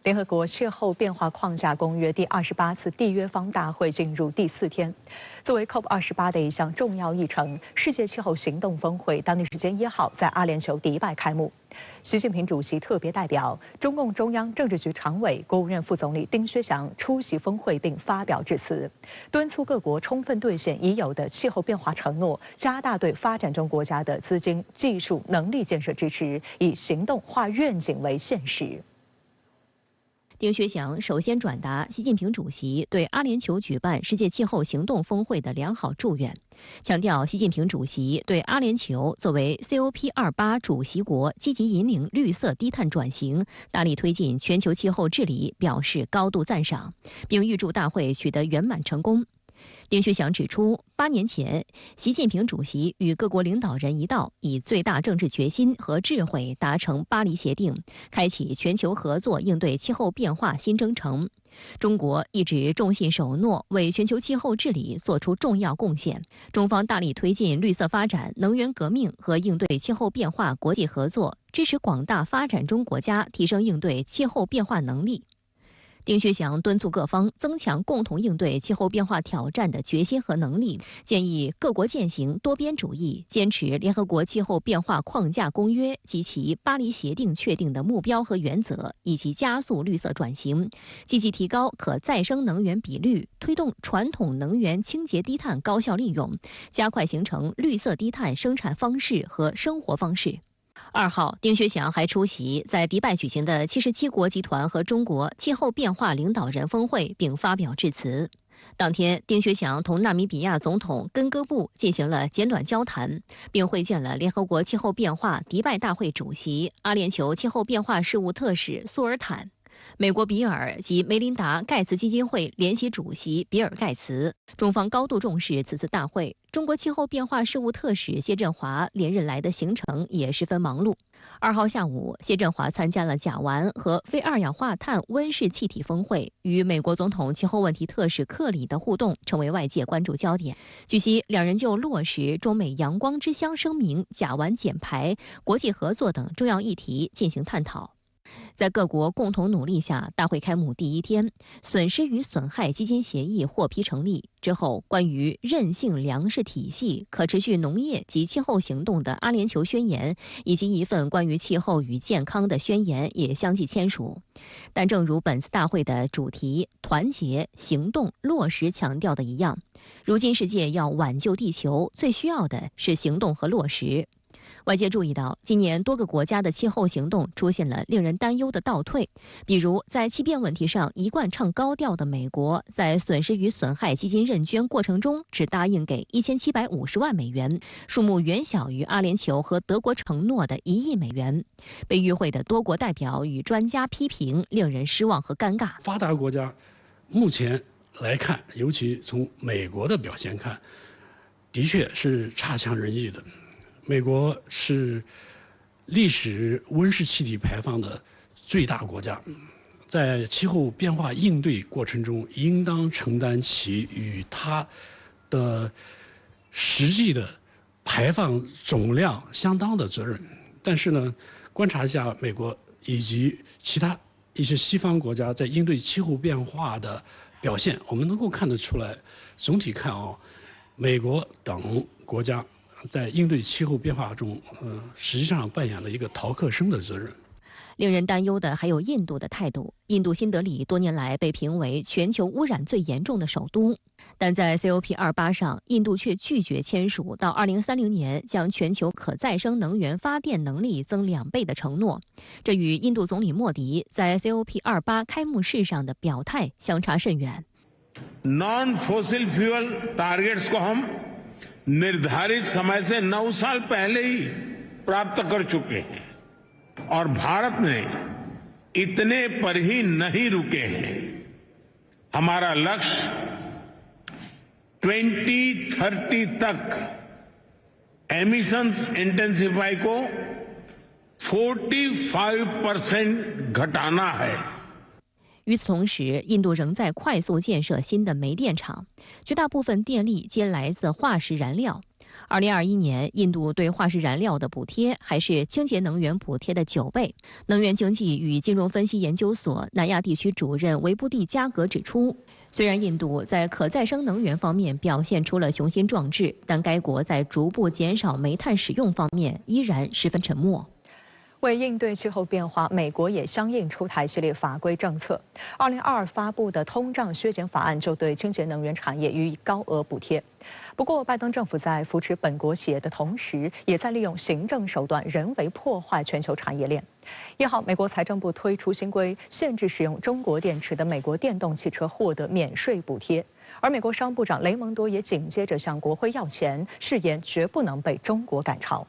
联合国气候变化框架公约第28次缔约方大会进入第4天。作为 COP28 的一项重要议程，世界气候行动峰会当地时间1号在阿联酋迪拜开幕。习近平主席特别代表、中共中央政治局常委、国务院副总理丁薛祥出席峰会并发表致辞，敦促各国充分兑现已有的气候变化承诺，加大对发展中国家的资金、技术、能力建设支持，以行动化愿景为现实。丁薛祥首先转达习近平主席对阿联酋举办世界气候行动峰会的良好祝愿，强调习近平主席对阿联酋作为 COP28 主席国积极引领绿色低碳转型，大力推进全球气候治理表示高度赞赏，并预祝大会取得圆满成功。丁薛祥指出，8年前，习近平主席与各国领导人一道，以最大政治决心和智慧达成巴黎协定，开启全球合作应对气候变化新征程。中国一直重信守诺，为全球气候治理做出重要贡献。中方大力推进绿色发展、能源革命和应对气候变化国际合作，支持广大发展中国家提升应对气候变化能力。丁薛祥敦促各方增强共同应对气候变化挑战的决心和能力，建议各国践行多边主义，坚持联合国气候变化框架公约及其巴黎协定确定的目标和原则，以及加速绿色转型，积极提高可再生能源比率，推动传统能源清洁低碳高效利用，加快形成绿色低碳生产方式和生活方式。2号，丁薛祥还出席在迪拜举行的77国集团和中国气候变化领导人峰会，并发表致辞。当天，丁薛祥同纳米比亚总统根戈布进行了简短交谈，并会见了联合国气候变化迪拜大会主席、阿联酋气候变化事务特使苏尔坦。美国比尔及梅琳达·盖茨基金会联席主席比尔·盖茨，中方高度重视此次大会。中国气候变化事务特使谢振华连日来的行程也十分忙碌。2号下午，谢振华参加了甲烷和非二氧化碳温室气体峰会，与美国总统气候问题特使克里的互动成为外界关注焦点。据悉，两人就落实中美阳光之乡声明、甲烷减排、国际合作等重要议题进行探讨。在各国共同努力下，大会开幕第1天，损失与损害基金协议获批成立之后，关于韧性粮食体系、可持续农业及气候行动的阿联酋宣言，以及一份关于气候与健康的宣言也相继签署。但正如本次大会的主题“团结、行动、落实”强调的一样，如今世界要挽救地球，最需要的是行动和落实。外界注意到，今年多个国家的气候行动出现了令人担忧的倒退，比如在气变问题上一贯唱高调的美国，在损失与损害基金认捐过程中只答应给1750万美元，数目远小于阿联酋和德国承诺的1亿美元。被与会的多国代表与专家批评，令人失望和尴尬。发达国家目前来看，尤其从美国的表现看，的确是差强人意的。美国是历史温室气体排放的最大国家，在气候变化应对过程中，应当承担起与它的实际的排放总量相当的责任。但是呢，观察一下美国以及其他一些西方国家在应对气候变化的表现，我们能够看得出来，总体看美国等国家在应对气候变化中，实际上扮演了一个逃课生的责任。令人担忧的还有印度的态度。印度新德里多年来被评为全球污染最严重的首都，但在 COP28 上，印度却拒绝签署到2030年将全球可再生能源发電能力增2倍的承诺。这与印度总理莫迪在 COP28 开幕式上的表态相差甚远。Non-fossil fuel targets को हम निर्धारित समय से 9 साल पहले ही प्राप्त कर चुके हैं और भारत ने इतने पर ही नहीं रुके हैं। हमारा लक्ष्य 2030 तक एमिशंस इंटेंसिफाई को 45% घटाना है。与此同时，印度仍在快速建设新的煤电厂，绝大部分电力皆来自化石燃料。2021年，印度对化石燃料的补贴还是清洁能源补贴的9倍。能源经济与金融分析研究所南亚地区主任维布蒂加格指出，虽然印度在可再生能源方面表现出了雄心壮志，但该国在逐步减少煤炭使用方面依然十分沉默。为应对气候变化，美国也相应出台系列法规政策。2022发布的通胀削减法案就对清洁能源产业予以高额补贴。不过，拜登政府在扶持本国企业的同时，也在利用行政手段人为破坏全球产业链。1号，美国财政部推出新规，限制使用中国电池的美国电动汽车获得免税补贴。而美国商务部长雷蒙多也紧接着向国会要钱，誓言绝不能被中国赶超。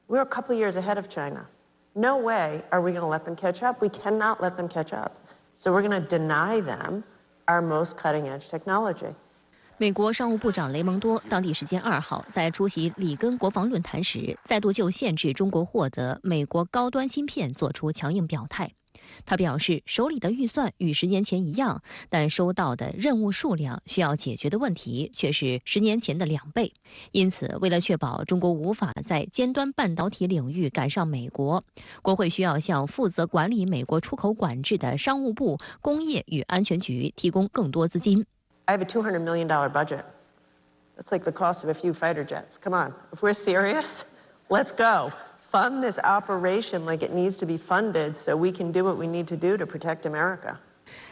We're a couple years ahead of China. No way are we going to let them catch up. We cannot let them catch up. So we're going to deny them our most cutting-edge technology. 美国商务部长雷蒙多当地时间2号在出席里根国防论坛时，再度就限制中国获得美国高端芯片做出强硬表态。他表示，手里的预算与10年前一样，但收到的任务数量、需要解决的问题却是10年前的2倍。因此，为了确保中国无法在尖端半导体领域赶上美国，国会需要向负责管理美国出口管制的商务部工业与安全局提供更多资金。I have a $200 million budget. That's like the cost of a few fighter jets. Come on, if we're serious, let's go.Fund this operation like it needs to be funded so we can do what we need to do to protect America.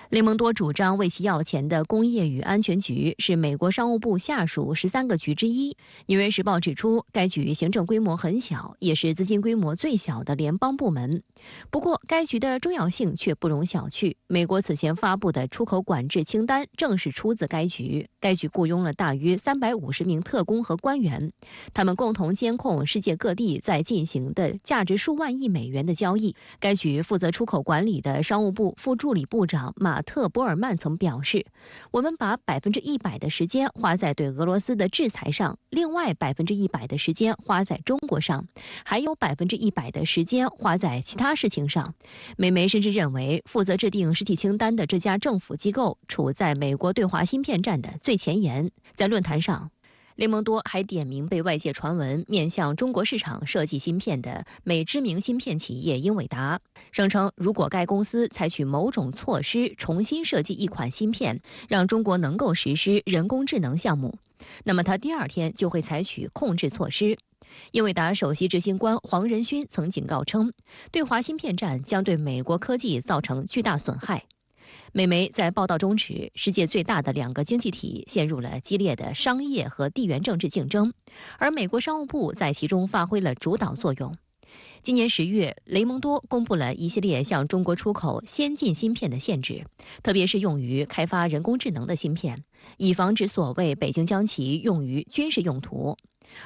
雷蒙多主张为其要钱的工业与安全局是美国商务部下属13个局之一。纽约时报指出，该局行政规模很小，也是资金规模最小的联邦部门。不过，该局的重要性却不容小觑。美国此前发布的出口管制清单正是出自该局。该局雇佣了大约350名特工和官员，他们共同监控世界各地在进行的价值数万亿美元的交易。该局负责出口管理的商务部副助理部长马特·博尔曼曾表示，我们把100%的时间花在对俄罗斯的制裁上，另外100%的时间花在中国上，还有100%的时间花在其他事情上。美媒甚至认为，负责制定实体清单的这家政府机构处在美国对华芯片战的最前沿。在论坛上，雷蒙多还点名被外界传闻面向中国市场设计芯片的美知名芯片企业英伟达，声称如果该公司采取某种措施重新设计一款芯片，让中国能够实施人工智能项目，那么他第2天就会采取控制措施。英伟达首席执行官黄仁勋曾警告称，对华芯片战将对美国科技造成巨大损害。美媒在报道中指，世界最大的2个经济体陷入了激烈的商业和地缘政治竞争，而美国商务部在其中发挥了主导作用。今年10月，雷蒙多公布了一系列向中国出口先进芯片的限制，特别是用于开发人工智能的芯片，以防止所谓北京将其用于军事用途。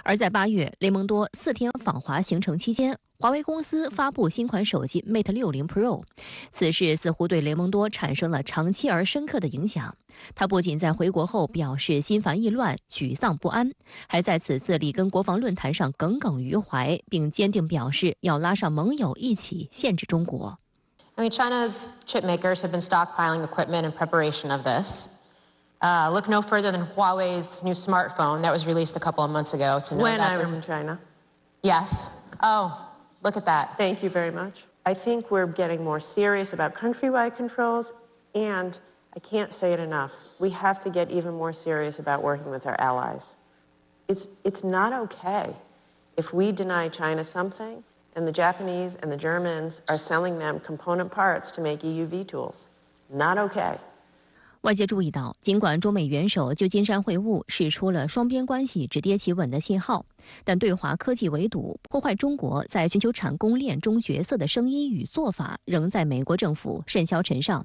而在8月，雷蒙多4天访华行程期间，华为公司发布新款手机 Mate 60 Pro， 此事似乎对雷蒙多产生了长期而深刻的影响。他不仅在回国后表示心烦意乱、沮丧不安，还在此次里根国防论坛上耿耿于怀，并坚定表示要拉上盟友一起限制中国。China's chip makers have been stockpiling equipment in preparation of this. Look no further than Huawei's new smartphone that was released a couple of months ago to know when that I was in China. Yes. Oh, look at that. Thank you very much. I think we're getting more serious about countrywide controls, and I can't say it enough. We have to get even more serious about working with our allies. It's not okay if we deny China something, and the Japanese and the Germans are selling them component parts to make EUV tools. Not okay.外界注意到，尽管中美元首旧金山会晤释出了双边关系止跌企稳的信号，但对华科技围堵、破坏中国在全球产供链中角色的声音与做法，仍在美国政府甚嚣尘上。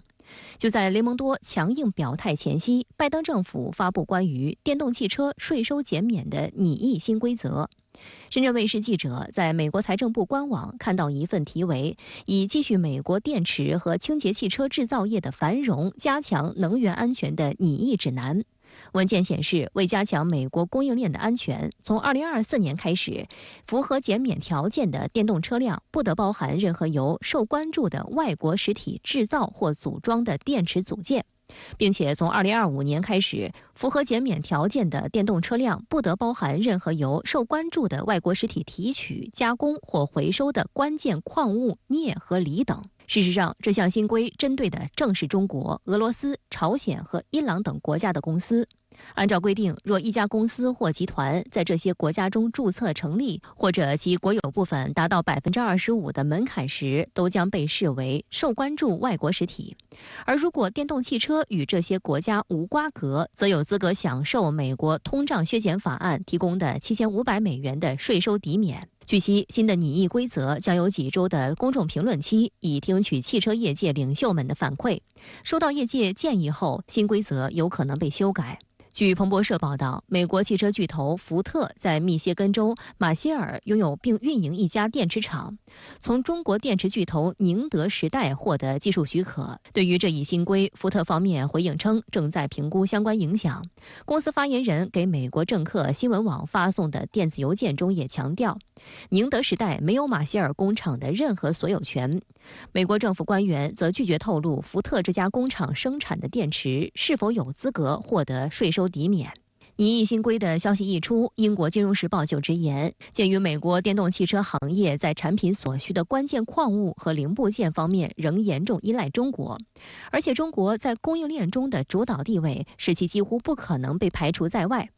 就在雷蒙多强硬表态前夕，拜登政府发布关于电动汽车税收减免的拟议新规则。深圳卫视记者在美国财政部官网看到一份题为“以继续美国电池和清洁汽车制造业的繁荣，加强能源安全”的拟议指南。文件显示，为加强美国供应链的安全，从2024年开始，符合减免条件的电动车辆不得包含任何由受关注的外国实体制造或组装的电池组件。并且从2025年开始，符合减免条件的电动车辆不得包含任何由受关注的外国实体提取、加工或回收的关键矿物、镍和锂等。事实上，这项新规针对的正是中国、俄罗斯、朝鲜和伊朗等国家的公司。按照规定，若一家公司或集团在这些国家中注册成立，或者其国有部分达到25%的门槛时，都将被视为受关注外国实体。而如果电动汽车与这些国家无瓜葛，则有资格享受美国通胀削减法案提供的$7500的税收抵免。据悉，新的拟议规则将有几周的公众评论期，以听取汽车业界领袖们的反馈。收到业界建议后，新规则有可能被修改。据彭博社报道，美国汽车巨头福特在密歇根州马歇尔拥有并运营一家电池厂，从中国电池巨头宁德时代获得技术许可。对于这一新规，福特方面回应称正在评估相关影响。公司发言人给美国政客新闻网发送的电子邮件中也强调，宁德时代没有马歇尔工厂的任何所有权。美国政府官员则拒绝透露福特这家工厂生产的电池是否有资格获得税收抵免。拟议新规的消息一出，英国金融时报就直言，鉴于美国电动汽车行业在产品所需的关键矿物和零部件方面仍严重依赖中国，而且中国在供应链中的主导地位使其几乎不可能被排除在外。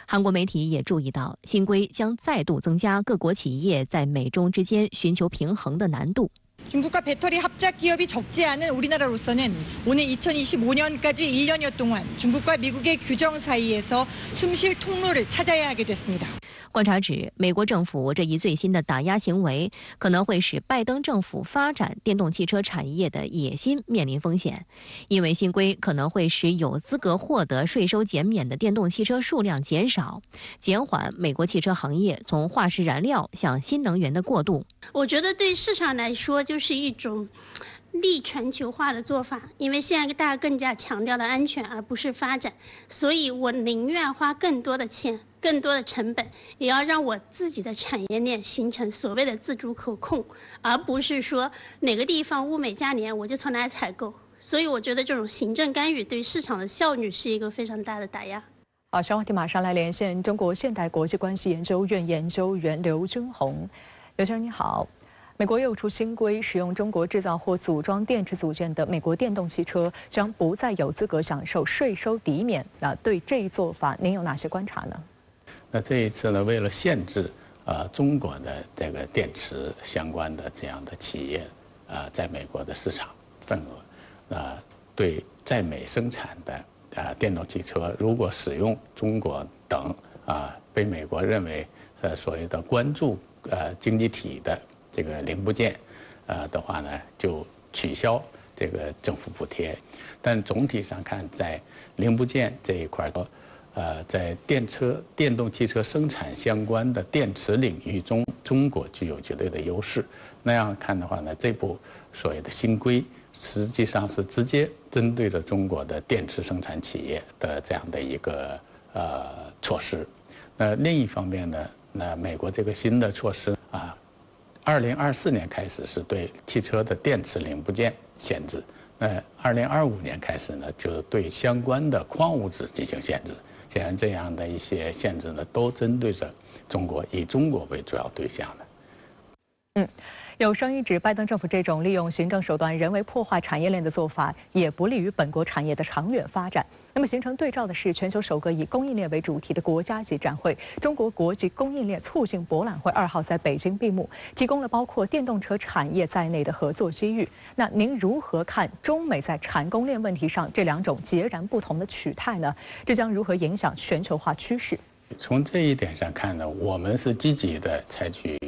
韩国媒体也注意到，新规将再度增加各国企业在美中之间寻求平衡的难度。 중국과 배터리 합작 기업이 적지 않은 우리나라로서는 오늘 2025년까지 1년여 동안 중국과 미국의 규정 사이에서 숨쉴 통로를 찾아야 하게 됐습니다. 观察指，美国政府这一最新的打压行为可能会使拜登政府发展电动汽车产业的野心面临风险，因为新规可能会使有资格获得税收减免的电动汽车数量减少，减缓美国汽车行业从化石燃料向新能源的过渡。我觉得对市场来说，就是一种利全球化的做法，因为现在大家更加强调的安全而不是发展，所以我宁愿花更多的钱、更多的成本，也要让我自己的产业链形成所谓的自主可控，而不是说哪个地方物美价廉我就从哪里采购。所以我觉得这种行政干预对市场的效率是一个非常大的打压。好，小话题马上来连线中国现代国际关系研究院研究员刘军宏。刘先生你好。 美国又出新规，使用中国制造或组装电池组件的美国电动汽车将不再有资格享受税收抵免。那对这一做法，您有哪些观察呢？那这一次呢，为了限制中国的这个电池相关的这样的企业在美国的市场份额，对在美生产的电动汽车，如果使用中国等被美国认为所谓的关注经济体的 这个零部件，的话呢，就取消这个政府补贴。但总体上看，在零部件这一块，在电动汽车生产相关的电池领域中，中国具有绝对的优势。那样看的话呢，这部所谓的新规，实际上是直接针对了中国的电池生产企业的这样的一个措施。那另一方面呢，那美国这个新的措施2024年开始是对汽车的电池零部件限制，那2025年开始呢，就对相关的矿物质进行限制。显然，这样的一些限制呢，都针对着中国，以中国为主要对象的。 有声音指，拜登政府这种利用行政手段人为破坏产业链的做法，也不利于本国产业的长远发展。那么，形成对照的是，全球首个以供应链为主题的国家级展会——中国国际供应链促进博览会2号在北京闭幕，提供了包括电动车产业在内的合作机遇。那您如何看中美在产供链问题上这两种截然不同的取态呢？这将如何影响全球化趋势？ 从这一点上看呢，我们是积极的采取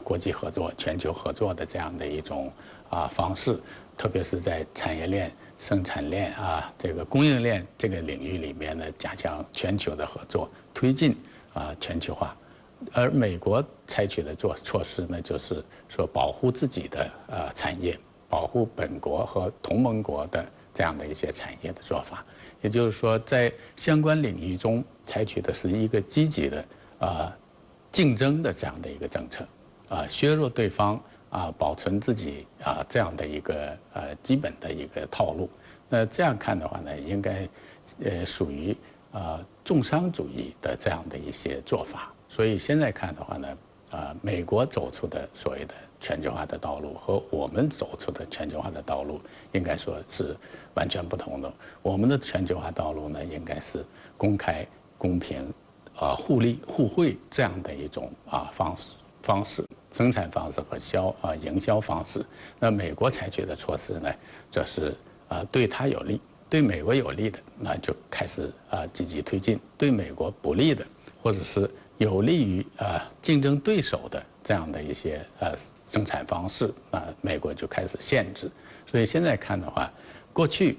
国际合作、全球合作的这样的一种方式，特别是在产业链、生产链这个供应链这个领域里面呢，加强全球的合作，推进全球化。而美国采取的措施呢，就是说保护自己的产业，保护本国和同盟国的这样的一些产业的做法。 也就是说，在相关领域中采取的是一个积极的竞争的这样的一个政策，削弱对方保存自己这样的一个基本的一个套路。那这样看的话呢，应该属于重商主义的这样的一些做法。所以现在看的话呢，美国走出的所谓的全球化的道路和我们走出的全球化的道路，应该说是完全不同的。我们的全球化道路呢，应该是公开、公平、互利互惠这样的一种方式、生产方式和营销方式。那美国采取的措施呢，这是对他有利，对美国有利的，那就开始积极推进；对美国不利的，或者是有利于竞争对手的这样的一些生产方式，美国就开始限制。所以现在看的话，过去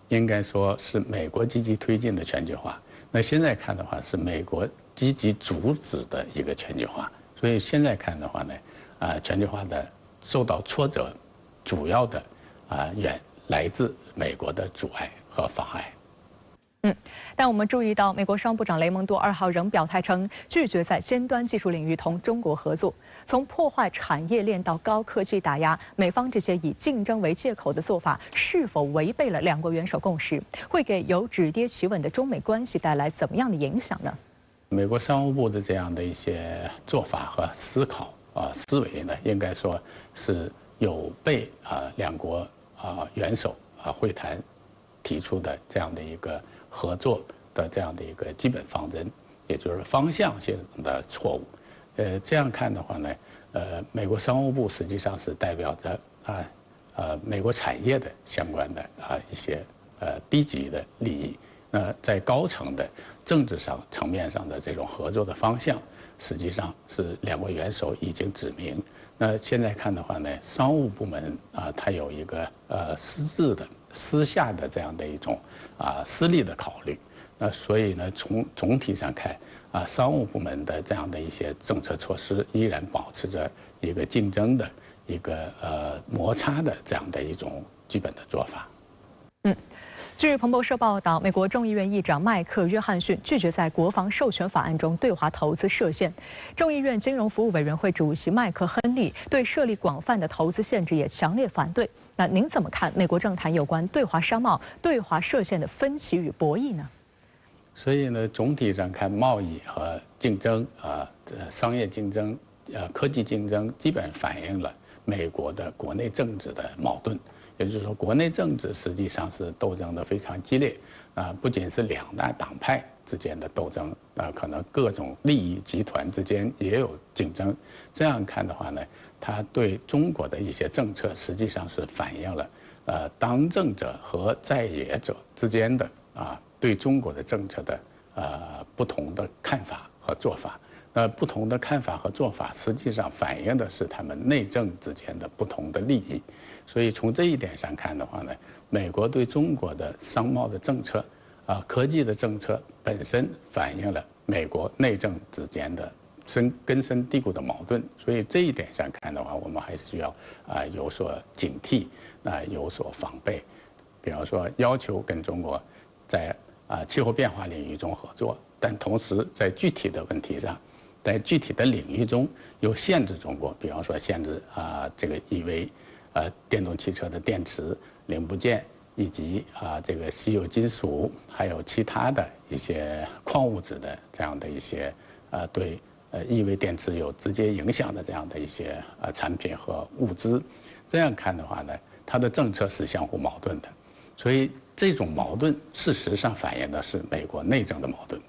应该说是美国积极推进的全球化，那现在看的话是美国积极阻止的一个全球化。所以现在看的话呢，全球化的受到挫折，主要的来自美国的阻碍和妨碍。但我们注意到，美国商务部长雷蒙多2号仍表态称，拒绝在尖端技术领域同中国合作。从破坏产业链到高科技打压美方这些以竞争为借口的做法，是否违背了两国元首共识？会给有止跌企稳的中美关系带来怎么样的影响呢？美国商务部的这样的一些做法和思考思维呢，应该说是有被两国元首会谈提出的这样的一个合作的这样的一个基本方针，也就是方向性的错误。这样看的话呢，美国商务部实际上是代表着美国产业的相关的一些低级的利益。在高层的政治上层面上的这种合作的方向，实际上是两国元首已经指明。那现在看的话呢，商务部门它有一个私下的这样的一种私利的考虑。那所以呢，从总体上看商务部门的这样的一些政策措施依然保持着一个竞争的一个摩擦的这样的一种基本的做法。据彭博社报道，美国众议院议长麦克·约翰逊拒绝在国防授权法案中对华投资设限。众议院金融服务委员会主席麦克·亨利对设立广泛的投资限制也强烈反对。那您怎么看美国政坛有关对华商贸、对华设限的分歧与博弈呢？所以呢，总体上看，贸易和竞争商业竞争、科技竞争，基本反映了美国的国内政治的矛盾。也就是说，国内政治实际上是斗争的非常激烈，不仅是两大党派之间的斗争，可能各种利益集团之间也有竞争。这样看的话呢，它对中国的一些政策实际上是反映了当政者和在野者之间的对中国的政策的不同的看法和做法。不同的看法和做法，实际上反映的是他们内政之间的不同的利益。所以从这一点上看的话呢，美国对中国的商贸的政策、科技的政策本身反映了美国内政之间的根深蒂固的矛盾。所以这一点上看的话，我们还需要有所警惕，有所防备。比方说，要求跟中国在气候变化领域中合作，但同时在具体的问题上，在具体的领域中又限制中国，比方说限制这个EV电动汽车的电池零部件，以及这个稀有金属，还有其他的一些矿物质的这样的一些对EV电池有直接影响的这样的一些产品和物资。这样看的话呢，它的政策是相互矛盾的，所以这种矛盾事实上反映的是美国内政的矛盾。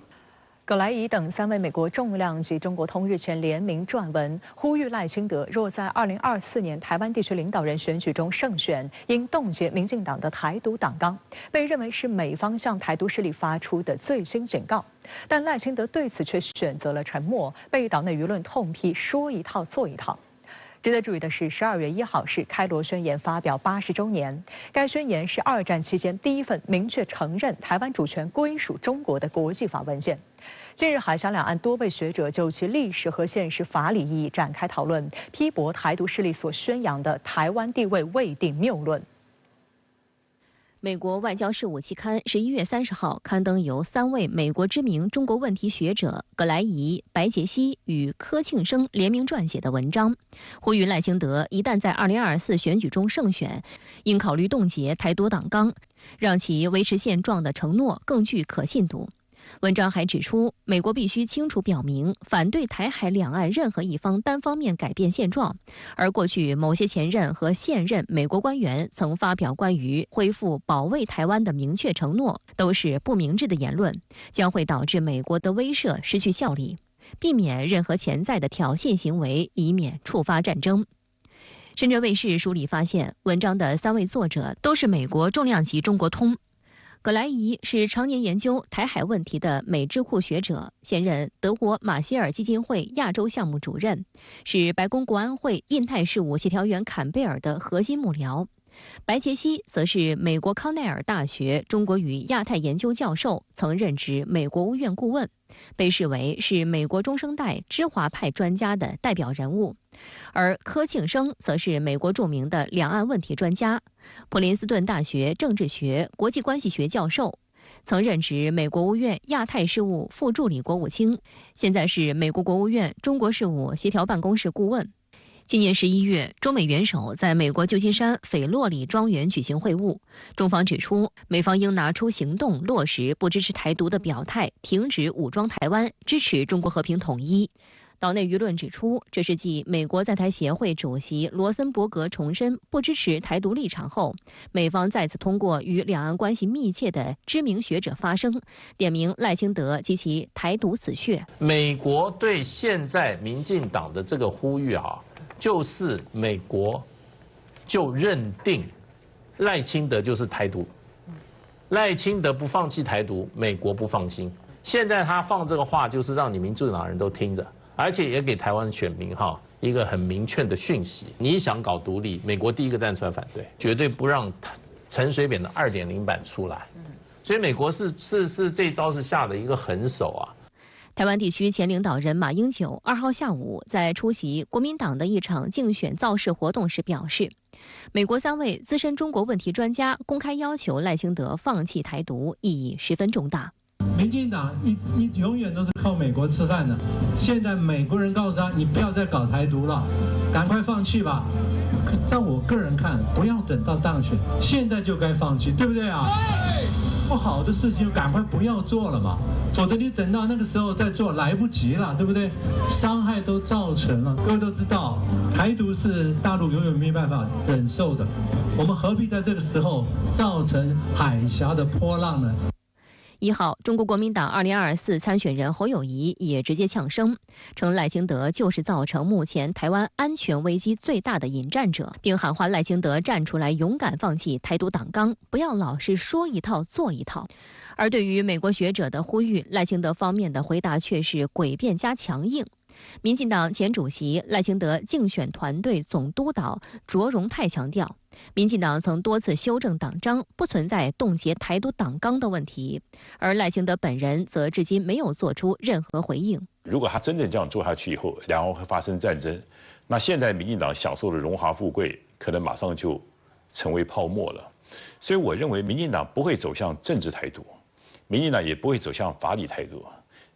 葛莱仪等3位美国重量级中国通日前联名撰文，呼吁赖清德若在2024年台湾地区领导人选举中胜选，应冻结民进党的台独党纲，被认为是美方向台独势力发出的最新警告。但赖清德对此却选择了沉默，被岛内舆论痛批说一套做一套。值得注意的是，12月1号是开罗宣言发表80周年。该宣言是2战期间第一份明确承认台湾主权归属中国的国际法文件。近日，海峡两岸多位学者就其历史和现实法理意义展开讨论，批驳台独势力所宣扬的台湾地位未定谬论。美国外交事务期刊11月30号刊登由3位美国知名中国问题学者葛莱仪、白杰西与柯庆生联名撰写的文章，呼吁赖清德一旦在2024选举中胜选，应考虑冻结台独党纲，让其维持现状的承诺更具可信度。文章还指出，美国必须清楚表明反对台海两岸任何一方单方面改变现状，而过去某些前任和现任美国官员曾发表关于恢复保卫台湾的明确承诺，都是不明智的言论，将会导致美国的威慑失去效力，避免任何潜在的挑衅行为，以免触发战争。深圳卫视梳理发现，文章的3位作者都是美国重量级中国通。葛莱仪是常年研究台海问题的美智库学者，现任德国马歇尔基金会亚洲项目主任，是白宫国安会印太事务协调员坎贝尔的核心幕僚。白杰西则是美国康奈尔大学中国与亚太研究教授，曾任职美国国务院顾问，被视为是美国中生代知华派专家的代表人物。而柯庆生则是美国著名的两岸问题专家，普林斯顿大学政治学、国际关系学教授，曾任职美国国务院亚太事务副助理国务卿，现在是美国国务院中国事务协调办公室顾问。今年11月，中美元首在美国旧金山斐洛里庄园举行会晤，中方指出，美方应拿出行动落实不支持台独的表态，停止武装台湾，支持中国和平统一。岛内舆论指出，这是继美国在台协会主席罗森伯格重申不支持台独立场后，美方再次通过与两岸关系密切的知名学者发声，点名赖清德及其台独死穴。美国对现在民进党的这个呼吁就是美国就认定赖清德就是台独，赖清德不放弃台独，美国不放心。现在他放这个话，就是让你民主党人都听着，而且也给台湾选民一个很明确的讯息：你想搞独立，美国第一个站出来反对，绝对不让陈水扁的2.0版出来。所以美国是这一招是下的一个狠手啊。台湾地区前领导人马英九2号下午在出席国民党的一场竞选造势活动时表示，美国3位资深中国问题专家公开要求赖清德放弃台独，意义十分重大。民进党永远都是靠美国吃饭的，现在美国人告诉他，你不要再搞台独了，赶快放弃吧。在我个人看，不要等到当选，现在就该放弃，对不对啊？不好的事情就赶快不要做了嘛，否则你等到那个时候再做来不及了，对不对？伤害都造成了，各位都知道，台独是大陆永远没办法忍受的，我们何必在这个时候造成海峡的波浪呢？1号，中国国民党2024参选人侯友宜也直接呛声，称赖清德就是造成目前台湾安全危机最大的引战者，并喊话赖清德站出来勇敢放弃台独党纲，不要老是说一套做一套。而对于美国学者的呼吁，赖清德方面的回答却是诡辩加强硬。民进党前主席赖清德竞选团队总督导卓荣泰强调，民进党曾多次修正党章，不存在冻结台独党纲的问题，而赖清德本人则至今没有做出任何回应。如果他真正这样做下去以后，两岸会发生战争，那现在民进党享受的荣华富贵，可能马上就成为泡沫了。所以我认为民进党不会走向政治台独，民进党也不会走向法理台独，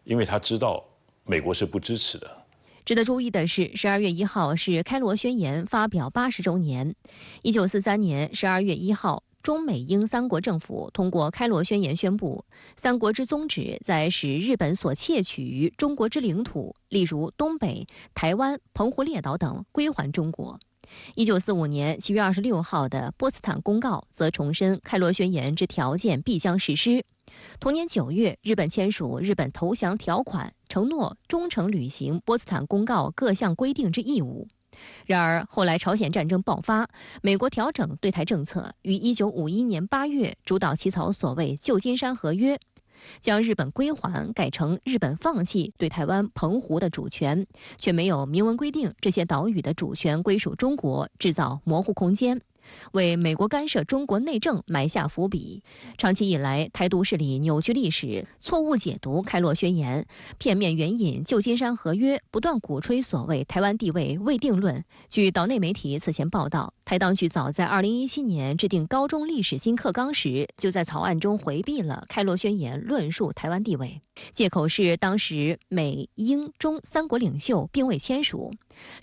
因为他知道美国是不支持的。值得注意的是，12月1号是开罗宣言发表80周年。1943年12月1号，中美英3国政府通过开罗宣言，宣布3国之宗旨在使日本所窃取于中国之领土，例如东北、台湾、澎湖列岛等归还中国。1945年7月26号的波茨坦公告则重申开罗宣言之条件必将实施。同年9月，日本签署日本投降条款，承诺忠诚履行波茨坦公告各项规定之义务。然而，后来朝鲜战争爆发，美国调整对台政策，于1951年8月主导起草所谓旧金山合约，将日本归还改成日本放弃对台湾澎湖的主权，却没有明文规定这些岛屿的主权归属中国，制造模糊空间。为美国干涉中国内政埋下伏笔。长期以来，台独势力扭曲历史，错误解读开罗宣言，片面援引旧金山合约，不断鼓吹所谓台湾地位未定论。据岛内媒体此前报道，台当局早在2017年制定高中历史新课纲时，就在草案中回避了开罗宣言论述台湾地位，借口是当时美、英、中三国领袖并未签署，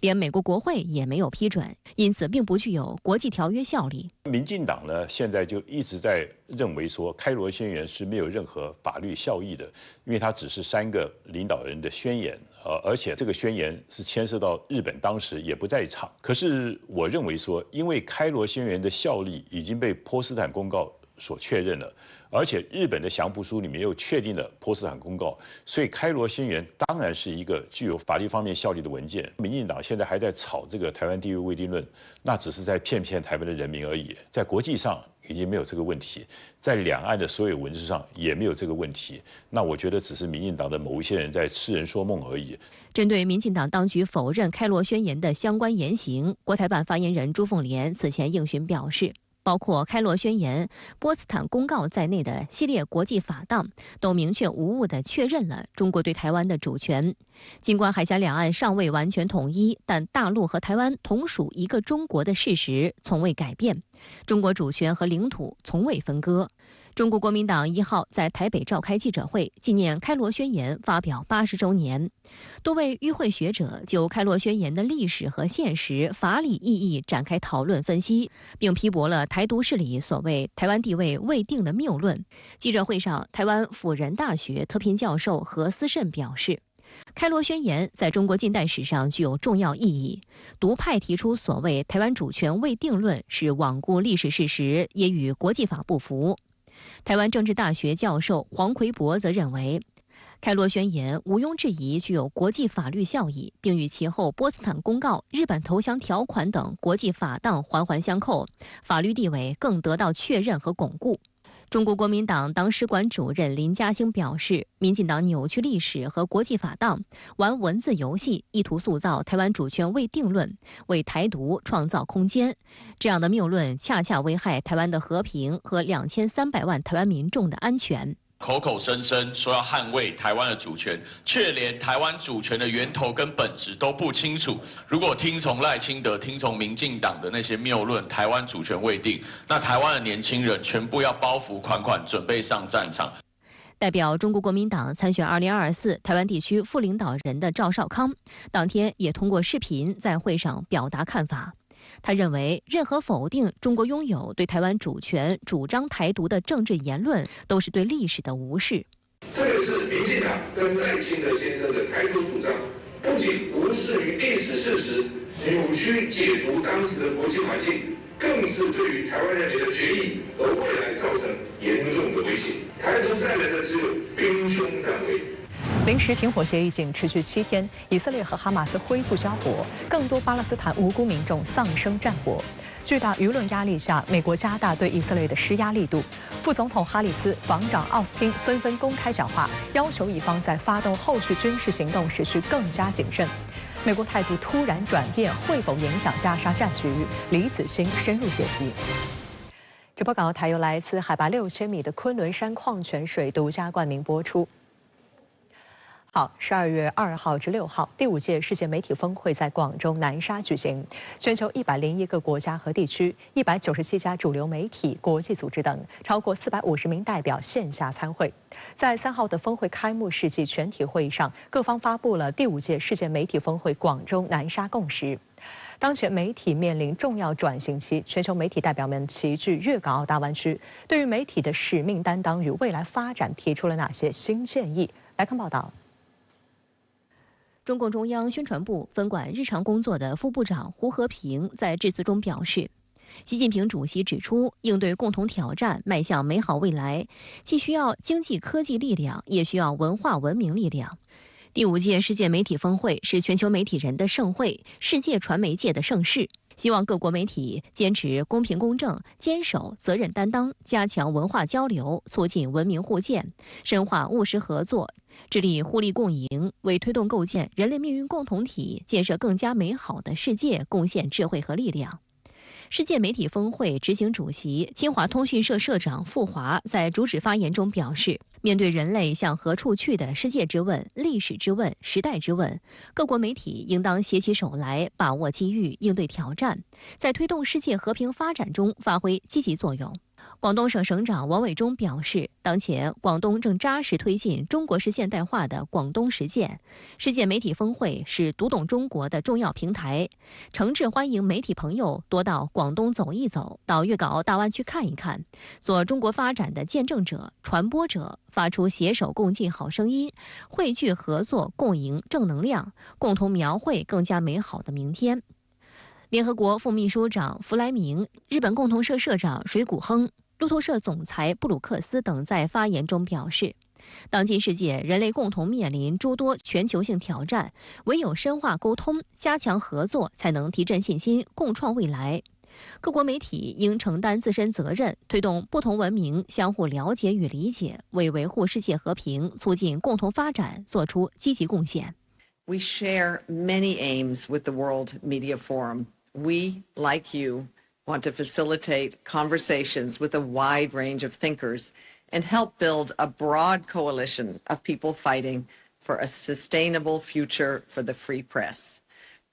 连美国国会也没有批准，因此并不具有国际条约效力。民进党呢，现在就一直在认为说，开罗宣言是没有任何法律效益的，因为它只是3个领导人的宣言，而且这个宣言是牵涉到日本当时也不在场。可是我认为说，因为开罗宣言的效力已经被波茨坦公告所确认了，而且日本的降服书里面又确定了波茨坦公告，所以开罗宣言当然是一个具有法律方面效力的文件。民进党现在还在炒这个台湾地位未定论，那只是在骗台湾的人民而已。在国际上已经没有这个问题，在两岸的所有文字上也没有这个问题。那我觉得只是民进党的某一些人在痴人说梦而已。针对民进党当局否认开罗宣言的相关言行，国台办发言人朱凤莲此前应询表示，包括开罗宣言、波茨坦公告在内的系列国际法当，都明确无误地确认了中国对台湾的主权。尽管海峡两岸尚未完全统一，但大陆和台湾同属一个中国的事实从未改变，中国主权和领土从未分割。中国国民党1号在台北召开记者会，纪念开罗宣言发表80周年。多位与会学者就开罗宣言的历史和现实、法理意义展开讨论分析，并批驳了台独势力所谓台湾地位未定的谬论。记者会上，台湾辅仁大学特聘教授何思慎表示，开罗宣言在中国近代史上具有重要意义。独派提出所谓台湾主权未定论是罔顾历史事实，也与国际法不符。台湾政治大学教授黄奎博则认为，开罗宣言毋庸置疑具有国际法律效益，并与其后波茨坦公告、日本投降条款等国际法当环环相扣，法律地位更得到确认和巩固。中国国民党党史馆主任林嘉兴表示，民进党扭曲历史和国际法当，玩文字游戏，意图塑造台湾主权未定论，为台独创造空间。这样的谬论恰恰危害台湾的和平和2300万台湾民众的安全。口口声声说要捍卫台湾的主权，却连台湾主权的源头跟本质都不清楚。如果听从赖清德、听从民进党的那些谬论，台湾主权未定，那台湾的年轻人全部要包袱款款，准备上战场。代表中国国民党参选2024台湾地区副领导人的赵少康，当天也通过视频在会上表达看法。他认为，任何否定中国拥有对台湾主权、主张台独的政治言论，都是对历史的无视。特别是民进党跟赖清德先生的台独主张，不仅无视于历史事实，扭曲解读当时的国际环境，更是对于台湾人民的决议和未来造成严重的威胁。台独带来的只有兵凶战危。临时停火协议仅持续7天，以色列和哈马斯恢复交火，更多巴勒斯坦无辜民众丧生战火。巨大舆论压力下，美国加大对以色列的施压力度。副总统哈里斯、防长奥斯汀纷纷公开讲话，要求以方在发动后续军事行动时需更加谨慎。美国态度突然转变，会否影响加沙战局？李子欣深入解析。直播港澳台由来自海拔6000米的昆仑山矿泉水独家冠名播出。好，12月2号至6号，第5届世界媒体峰会在广州南沙举行，全球101个国家和地区，197家主流媒体、国际组织等，超过450名代表线下参会。在3号的峰会开幕式暨全体会议上，各方发布了第5届世界媒体峰会广州南沙共识。当前媒体面临重要转型期，全球媒体代表们齐聚粤港澳大湾区，对于媒体的使命担当与未来发展提出了哪些新建议？来看报道。中共中央宣传部分管日常工作的副部长胡和平在致辞中表示，习近平主席指出，应对共同挑战，迈向美好未来，既需要经济科技力量，也需要文化文明力量。第5届世界媒体峰会是全球媒体人的盛会，世界传媒界的盛事。希望各国媒体坚持公平公正，坚守责任担当，加强文化交流，促进文明互鉴，深化务实合作，致力互利共赢，为推动构建人类命运共同体、建设更加美好的世界贡献智慧和力量。世界媒体峰会执行主席、清华通讯社社长傅华在主旨发言中表示，面对人类向何处去的世界之问、历史之问、时代之问，各国媒体应当携起手来，把握机遇，应对挑战，在推动世界和平发展中发挥积极作用。广东省省长王伟忠表示，当前广东正扎实推进中国式现代化的广东实践，世界媒体峰会是读懂中国的重要平台，诚挚欢迎媒体朋友多到广东走一走，到粤港澳大湾区看一看，做中国发展的见证者、传播者，发出携手共进好声音，汇聚合作共赢正能量，共同描绘更加美好的明天。联合国副秘书长弗莱明、日本共同社社长水谷亨、路透社总裁布鲁克斯等在发言中表示，当今世界人类共同面临诸多全球性挑战，唯有深化沟通、加强合作，才能提振信心，共创未来。各国媒体应承担自身责任，推动不同文明相互了解与理解，为维护世界和平、促进共同发展做出积极贡献。We share many aims with the World Media Forum. We, like you, want to facilitate conversations with a wide range of thinkers and help build a broad coalition of people fighting for a sustainable future for the free press.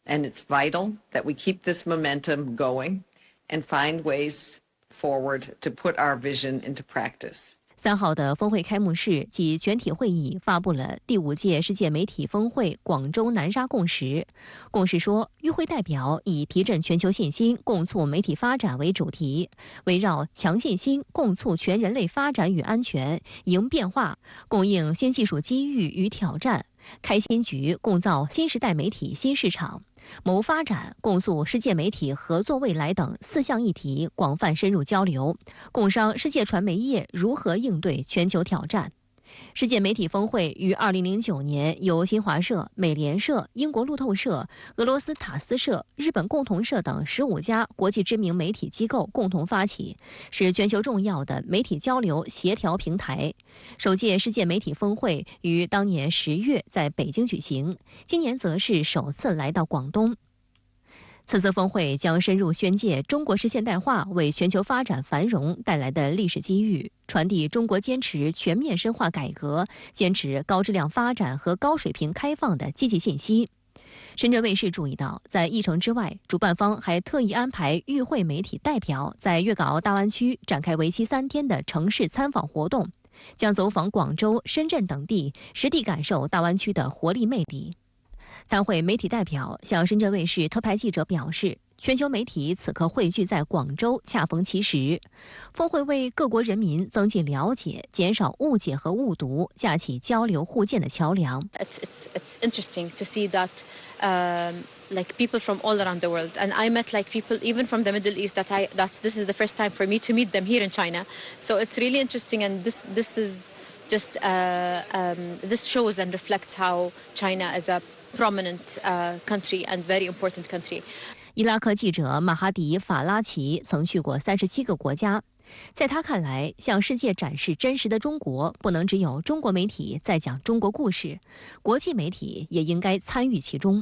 And it's vital that we keep this momentum going and find ways forward to put our vision into practice. 3号的峰会开幕式及全体会议发布了第5届世界媒体峰会广州南沙共识。共识说，与会代表以提振全球信心、共促媒体发展为主题，围绕强信心、共促全人类发展与安全、迎变化、供应新技术机遇与挑战、开新局、共造新时代媒体新市场、谋发展、共塑世界媒体合作未来等4项议题广泛深入交流，共商世界传媒业如何应对全球挑战。世界媒体峰会于2009年由新华社、美联社、英国路透社、俄罗斯塔斯社、日本共同社等15家国际知名媒体机构共同发起，是全球重要的媒体交流协调平台。首届世界媒体峰会于当年10月在北京举行，今年则是首次来到广东。此次峰会将深入宣介中国式现代化为全球发展繁荣带来的历史机遇，传递中国坚持全面深化改革、坚持高质量发展和高水平开放的积极信息。深圳卫视注意到，在议程之外，主办方还特意安排与会媒体代表在粤港澳大湾区展开为期3天的城市参访活动，将走访广州、深圳等地，实地感受大湾区的活力魅力。参会媒体代表向深圳卫视特派记者表示，全球媒体此刻汇聚在广州，恰逢其时。峰会为各国人民增进了解，减少误解和误读，架起交流互鉴的桥梁。It's interesting to see that like people from all around the world, and I met like people even from the Middle East that this is the first time for me to meet them here in China. So it's really interesting, and this is just this shows and reflects how China is a prominent country and very important country. 伊拉克记者马哈迪·法拉奇曾去过37个国家，在他看来，向世界展示真实的中国，不能只有中国媒体在讲中国故事，国际媒体也应该参与其中。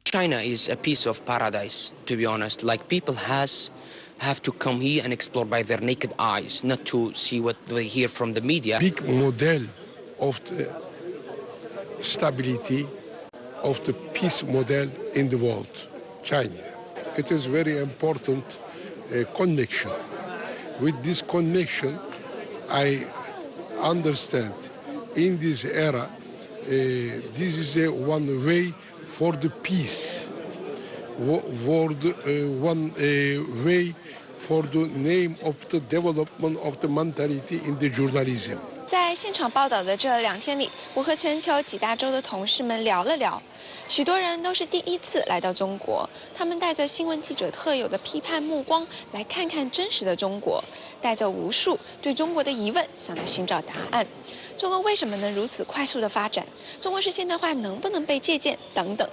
China is a piece of paradise, to be honest. Like people have to come here and explore by their naked eyes, not to see what they hear from the media. Big model of the stability of the peace model in the world, China. It is very important connection. With this connection, I understand in this era, this is one way for the peace, one way for the name of the development of the mentality in the journalism. 在现场报道的这2天里，我和全球几大洲的同事们聊了聊，许多人都是第一次来到中国，他们带着新闻记者特有的批判目光来看看真实的中国，带着无数对中国的疑问想来寻找答案。中国为什么能如此快速的发展？中国式现代化能不能被借鉴？等等。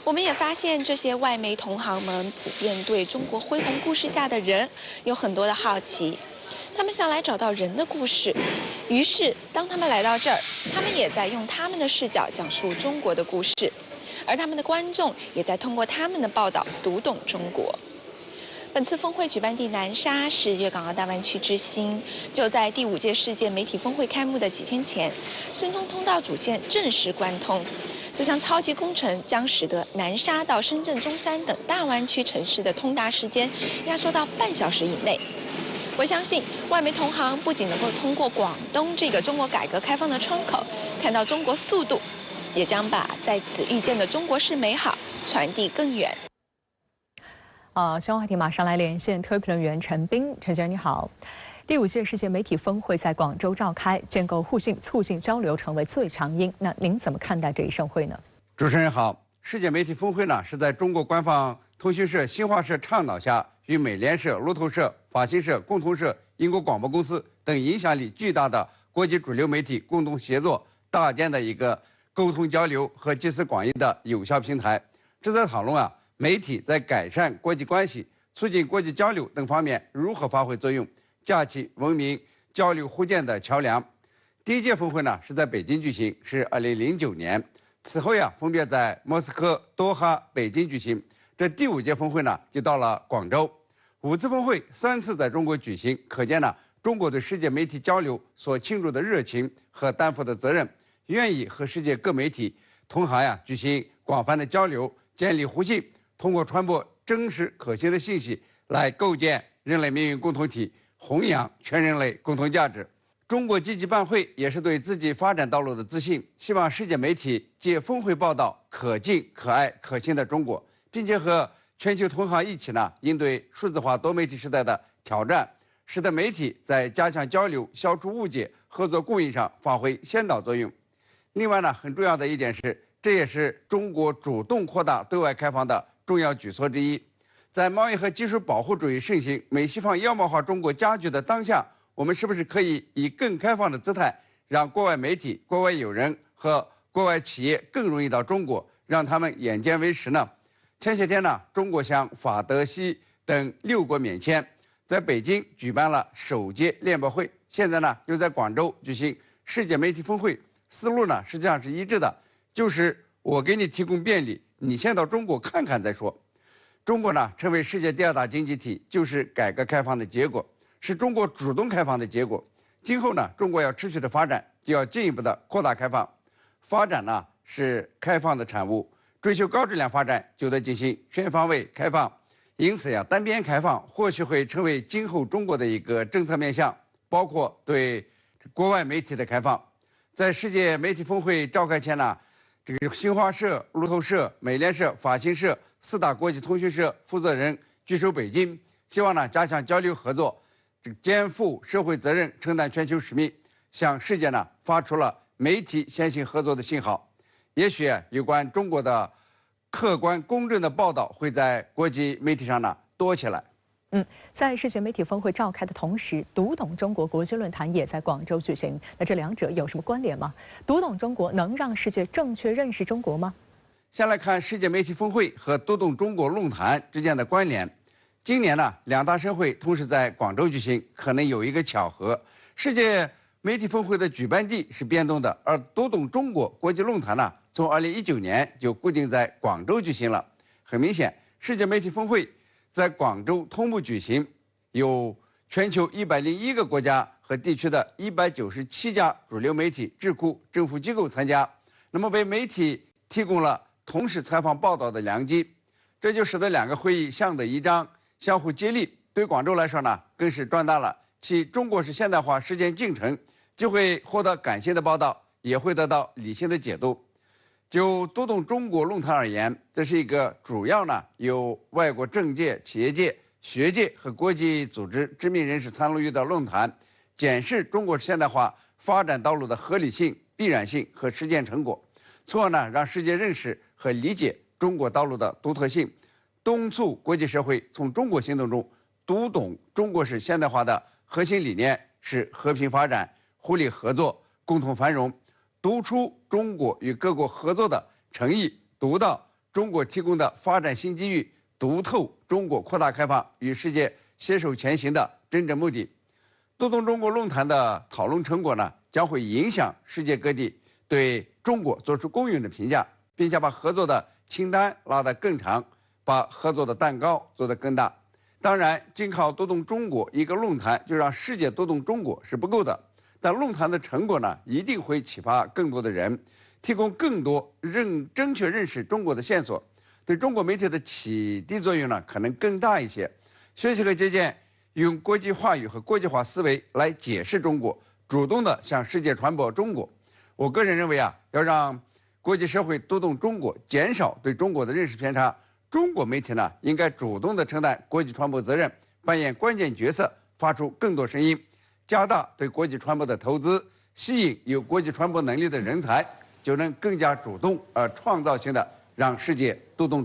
我们也发现，这些外媒同行们普遍对中国恢宏故事下的人有很多的好奇。他们想来找到人的故事，于是当他们来到这儿，他们也在用他们的视角讲述中国的故事，而他们的观众也在通过他们的报道读懂中国。本次峰会举办地南沙是粤港澳大湾区之星。就在第5届世界媒体峰会开幕的几天前，深通通道主线正式贯通。这项超级工程将使得南沙到深圳、中山等大湾区城市的通达时间压缩到半小时以内。我相信，外媒同行不仅能够通过广东这个中国改革开放的窗口看到中国速度，也将把在此遇见的中国式美好传递更远。相关话题马上来连线特约评论员陈斌，陈先生你好。第5届世界媒体峰会在广州召开，建构互信、促进交流成为最强音。那您怎么看待这一盛会呢？主持人好，世界媒体峰会呢是在中国官方通讯社新华社倡导下，与美联社、路透社、法新社、共同社、英国广播公司等影响力巨大的国际主流媒体共同协作搭建的一个沟通交流和集思广益的有效平台。这在讨论媒体在改善国际关系、促进国际交流等方面如何发挥作用，架起文明交流互鉴的桥梁。第1届峰会呢是在北京举行，是2009年。此后分别在莫斯科、多哈、北京举行。这第5届峰会呢就到了广州。5次峰会3次在中国举行，可见中国对世界媒体交流所倾注的热情和担负的责任，愿意和世界各媒体同行举行广泛的交流，建立互信，通过传播真实可信的信息来构建人类命运共同体，弘扬全人类共同价值。中国积极办会也是对自己发展道路的自信，希望世界媒体借峰会报道可敬、可爱、可信的中国，并且和全球同行一起应对数字化多媒体时代的挑战，使得媒体在加强交流、消除误解、合作共赢上发挥先导作用。另外很重要的一点是，这也是中国主动扩大对外开放的重要举措之一。在贸易和技术保护主义盛行、美西方妖魔化中国加剧的当下，我们是不是可以以更开放的姿态，让国外媒体、国外友人和国外企业更容易到中国，让他们眼见为实呢？前些天中国向法、德、西等6国免签，在北京举办了首届联博会，现在又在广州举行世界媒体峰会。思路实际上是一致的，就是我给你提供便利，你先到中国看看再说。中国成为世界第2大经济体，就是改革开放的结果，是中国主动开放的结果。今后中国要持续的发展，就要进一步的扩大开放。发展是开放的产物，追求高质量发展就得进行全方位开放。因此单边开放或许会成为今后中国的一个政策面向，包括对国外媒体的开放。在世界媒体峰会召开前这个新华社、路透社、美联社、法新社4大国际通讯社负责人聚首北京，希望加强交流合作，肩负社会责任，承担全球使命，向世界发出了媒体先行合作的信号。也许有关中国的客观公正的报道会在国际媒体上多起来。在世界媒体峰会召开的同时，读懂中国国际论坛也在广州举行。那这两者有什么关联吗？读懂中国能让世界正确认识中国吗？先来看世界媒体峰会和读懂中国论坛之间的关联。今年2大盛会同时在广州举行，可能有一个巧合，世界媒体峰会的举办地是变动的，而读懂中国国际论坛从2019年就固定在广州举行了。很明显，世界媒体峰会在广州同步举行，有全球101个国家和地区的197家主流媒体、智库、政府机构参加，那么为媒体提供了同时采访报道的良机，这就使得2个会议相得益彰，相互接力。对广州来说更是壮大了其中国式现代化实践进程，就会获得感性的报道，也会得到理性的解读。就读懂中国论坛而言，这是一个主要由外国政界、企业界、学界和国际组织知名人士参与的论坛，检视中国现代化发展道路的合理性、必然性和实践成果，从而让世界认识和理解中国道路的独特性，敦促国际社会从中国行动中读懂中国式现代化的核心理念是和平发展、互利合作、共同繁荣，读出中国与各国合作的诚意，读到中国提供的发展新机遇，读透中国扩大开放与世界携手前行的真正目的。读懂中国论坛的讨论成果将会影响世界各地对中国做出公允的评价，并且把合作的清单拉得更长，把合作的蛋糕做得更大。当然，仅靠读懂中国一个论坛就让世界读懂中国是不够的，但论坛的成果呢，一定会启发更多的人，提供更多正确认识中国的线索，对中国媒体的启迪作用呢，可能更大一些。学习和借鉴，用国际话语和国际化思维来解释中国，主动地向世界传播中国。我个人认为要让国际社会读懂中国，减少对中国的认识偏差。中国媒体呢，应该主动地承担国际传播责任，扮演关键角色，发出更多声音，加大对国际传播的投资，吸引有国际传播能力的人才，就能更加主动而创造性的让世界读懂中国。